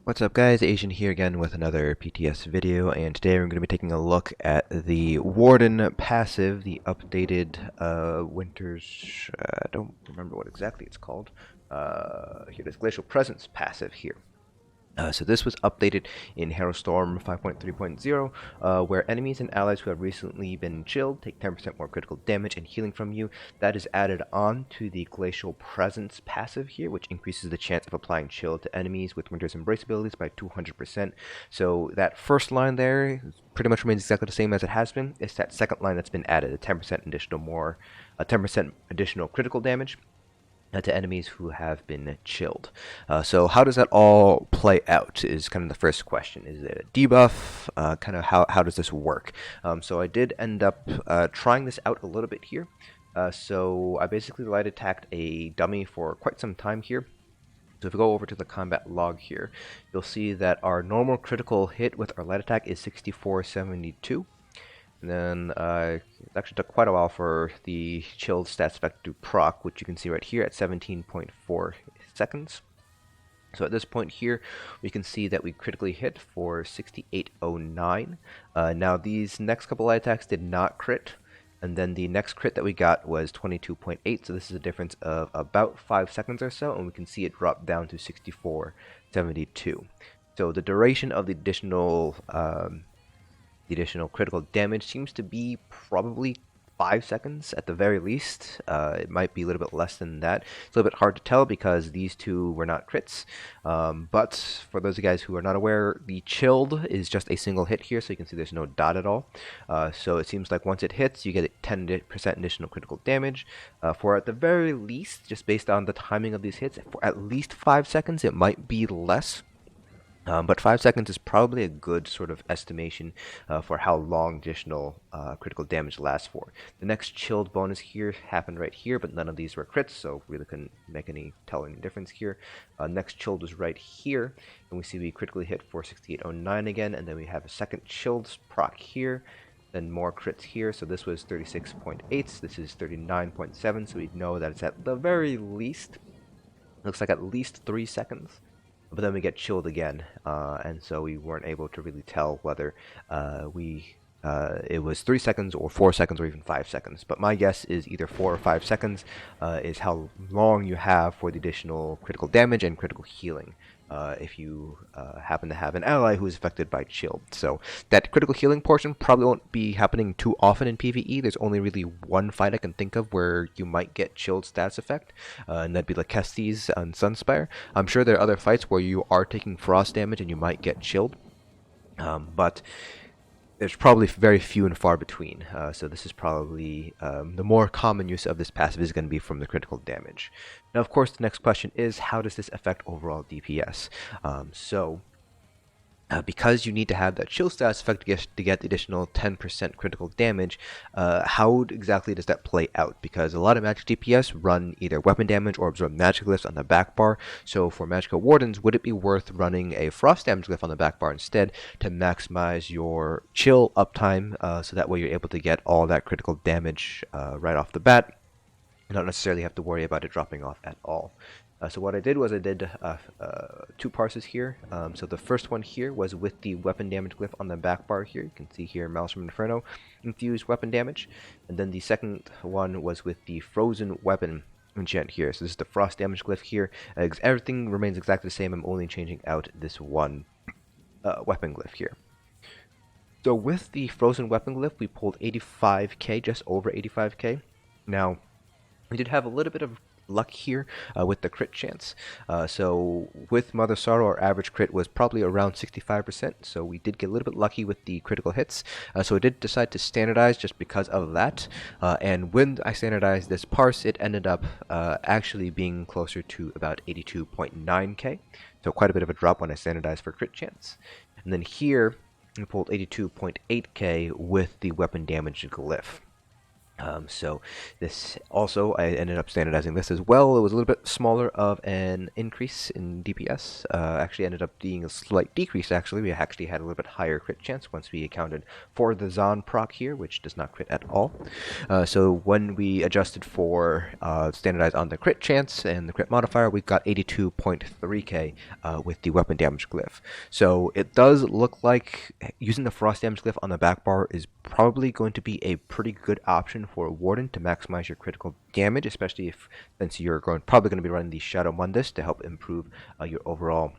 What's up guys, Asian here again with another PTS video, and today we're going to be taking a look at the Warden passive, the updated Winter's, I don't remember what exactly it's called, here it is, Glacial Presence passive here. So this was updated in Storm 5.3.0, where enemies and allies who have recently been chilled take 10% more critical damage and healing from you. That is added on to the Glacial Presence passive here, which increases the chance of applying chill to enemies with Winter's Embrace abilities by 200%. So that first line there pretty much remains exactly the same as it has been. It's that second line that's been added, a 10% additional critical damage to enemies who have been chilled. So how does that all play out is kind of the first question. Is it a debuff? Kind of how does this work? So I did end up trying this out a little bit here. So I basically light attacked a dummy for quite some time here. So if we go over to the combat log here, you'll see that our normal critical hit with our light attack is 6472. And then it actually took quite a while for the chilled stats effect to proc, which you can see right here at 17.4 seconds. So at this point here, we can see that we critically hit for 6809. Now these next couple light attacks did not crit, and then the next crit that we got was 22.8, so this is a difference of about 5 seconds or so, and we can see it drop down to 6472. So the duration of the additional critical damage seems to be probably 5 seconds at the very least. It might be a little bit less than that. It's a little bit hard to tell because these two were not crits. But for those of you guys who are not aware, the chilled is just a single hit here, so you can see there's no dot at all. So it seems like once it hits, you get 10% additional critical damage. For at the very least, just based on the timing of these hits, for at least 5 seconds, it might be less. But 5 seconds is probably a good sort of estimation for how long additional critical damage lasts for. The next chilled bonus here happened right here, but none of these were crits, so really couldn't make any telling difference here. Next chilled was right here, and we see we critically hit for 6809 again, and then we have a second chilled proc here, then more crits here. So this was 36.8, this is 39.7, so we know that it's at the very least, looks like at least 3 seconds. But then we get chilled again, and so we weren't able to really tell whether it was 3 seconds or 4 seconds or even 5 seconds. But my guess is either 4 or 5 seconds is how long you have for the additional critical damage and critical healing if you happen to have an ally who is affected by chill. So that critical healing portion probably won't be happening too often in PvE. There's only really one fight I can think of where you might get chilled stats effect, and that'd be like Kestis on Sunspire. I'm sure there are other fights where you are taking frost damage and you might get chilled, but there's probably very few and far between, so this is probably the more common use of this passive is going to be from the critical damage. Now, of course, the next question is, how does this affect overall DPS? Because you need to have that chill stats effect to get the additional 10% critical damage, how exactly does that play out? Because a lot of magic DPS run either weapon damage or absorb magic glyphs on the back bar. So for magicka wardens, would it be worth running a frost damage glyph on the back bar instead to maximize your chill uptime, so that way you're able to get all that critical damage right off the bat? You don't necessarily have to worry about it dropping off at all. So what I did was I did 2 parses here. So the first one here was with the weapon damage glyph on the back bar here. You can see here Maelstrom Inferno infused weapon damage. And then the second one was with the frozen weapon enchant here. So this is the frost damage glyph here. Everything remains exactly the same. I'm only changing out this one weapon glyph here. So with the frozen weapon glyph, we pulled 85k, just over 85k. Now, we did have a little bit of luck here with the crit chance. So with Mother Sorrow, our average crit was probably around 65%, so we did get a little bit lucky with the critical hits. So I did decide to standardize just because of that, and when I standardized this parse, it ended up actually being closer to about 82.9k, so quite a bit of a drop when I standardized for crit chance. And then here, we pulled 82.8k with the weapon damage glyph. So this also, I ended up standardizing this as well. It was a little bit smaller of an increase in DPS. Actually ended up being a slight decrease actually. We actually had a little bit higher crit chance once we accounted for the Zon proc here, which does not crit at all. So when we adjusted for standardized on the crit chance and the crit modifier, we got 82.3k with the weapon damage glyph. So it does look like using the frost damage glyph on the back bar is probably going to be a pretty good option for a Warden to maximize your critical damage, especially if, since you're probably going to be running the Shadow Mundus to help improve your overall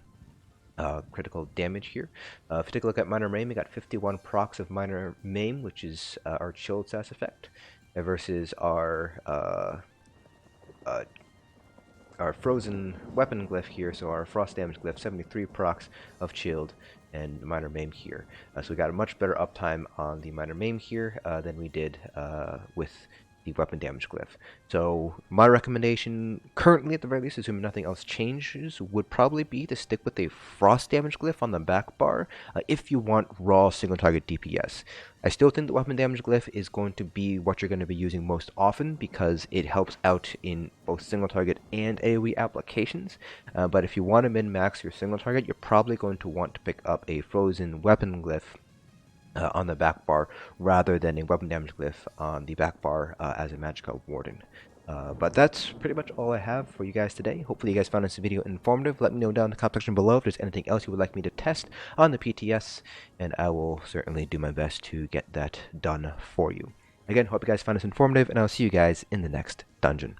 critical damage here. If you take a look at Minor Maim, we got 51 procs of Minor Maim, which is our chilled status effect, versus our frozen weapon glyph here, so our frost damage glyph, 73 procs of chilled and minor maim here. So we got a much better uptime on the minor maim here than we did with the weapon damage glyph. So my recommendation currently, at the very least, assuming nothing else changes, would probably be to stick with a frost damage glyph on the back bar if you want raw single target DPS. I still think the weapon damage glyph is going to be what you're going to be using most often because it helps out in both single target and AoE applications. But if you want to min-max your single target, you're probably going to want to pick up a frozen weapon glyph on the back bar rather than a weapon damage glyph on the back bar as a magicka warden. But that's pretty much all I have for you guys today. Hopefully you guys found this video informative. Let me know down in the comment section below if there's anything else you would like me to test on the PTS, and I will certainly do my best to get that done for you. Again, hope you guys found this informative, and I'll see you guys in the next dungeon.